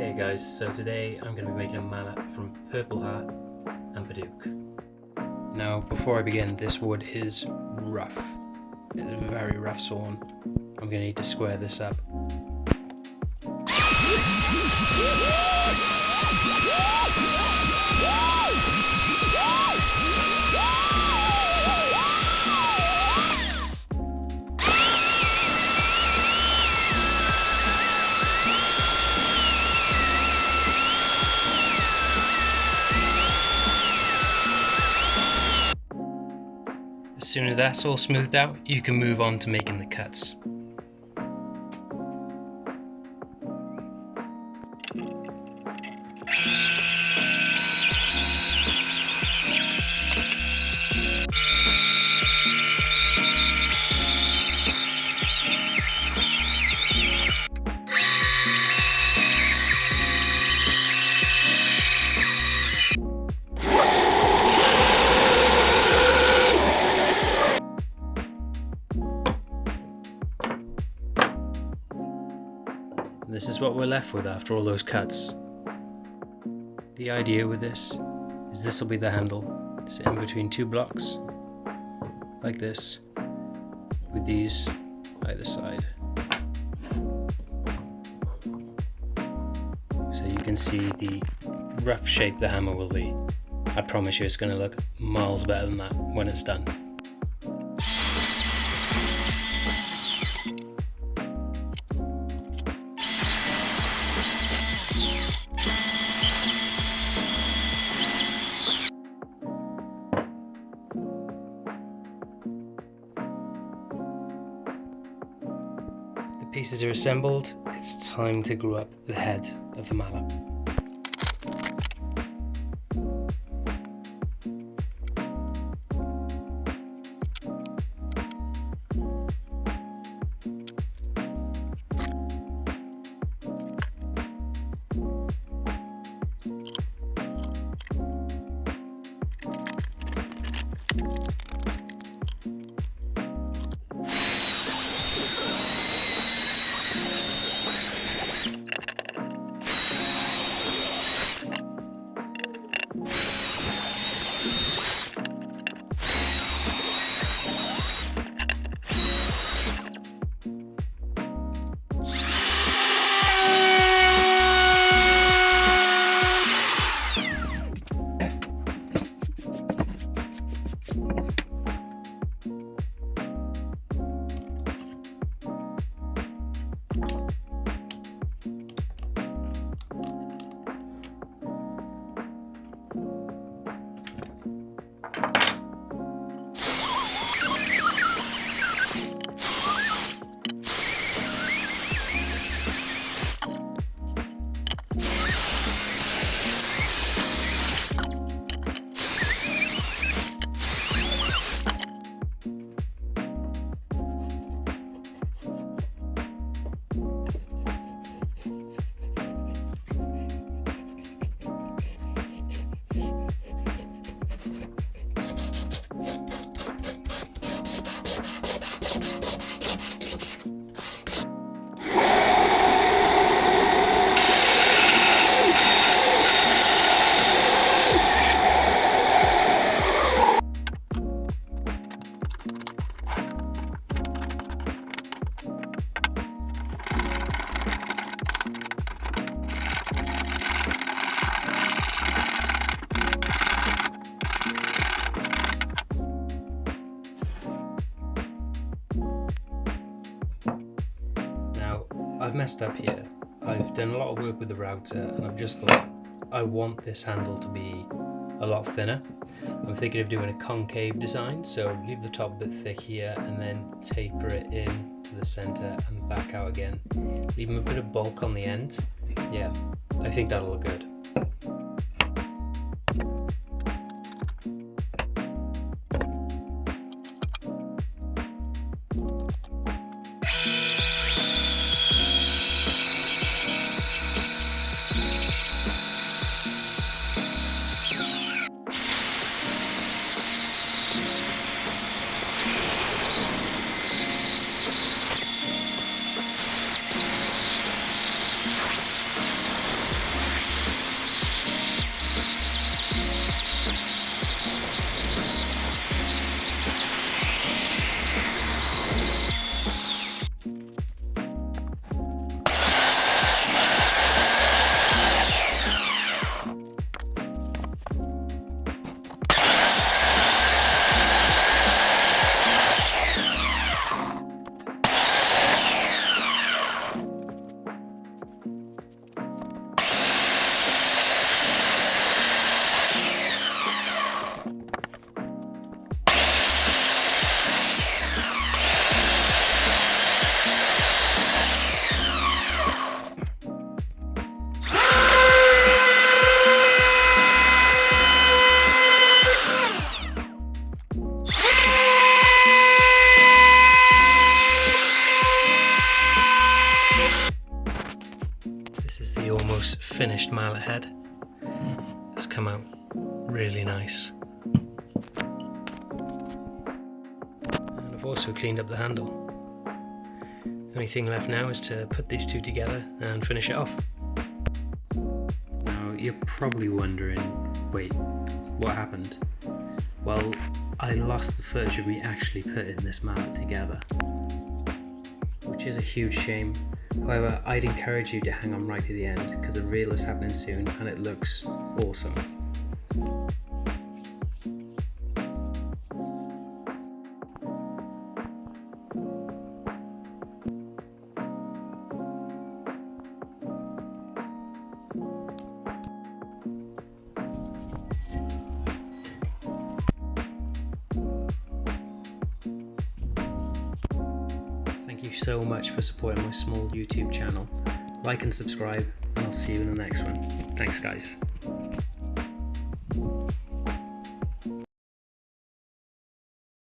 Hey guys, so today I'm going to be making a mallet from purpleheart and padauk. Now before I begin, this wood is rough. It's very rough sawn. I'm going to need to square this up. As soon as that's all smoothed out, you can move on to making the cuts. This is what we're left with after all those cuts. The idea with this will be the handle. Sit in between two blocks, like this, with these either side. So you can see the rough shape the hammer will be. I promise you it's going to look miles better than that when it's done. Pieces are assembled, it's time to glue up the head of the mallet. I've messed up here. I've done a lot of work with the router and I've just thought I want this handle to be a lot thinner. I'm thinking of doing a concave design, so leave the top a bit thick here and then taper it in to the center and back out again. Leave a bit of bulk on the end. Yeah, I think that'll look good. this finished mallet head. It's come out really nice. And I've also cleaned up the handle. The only thing left now is to put these two together and finish it off. Now you're probably wondering, wait, what happened? Well, I lost the footage of me actually putting this mallet together, which is a huge shame. However, I'd encourage you to hang on right to the end because the reel is happening soon and it looks awesome. Thank you so much for supporting my small YouTube channel. Like and subscribe, and I'll see you in the next one. Thanks guys.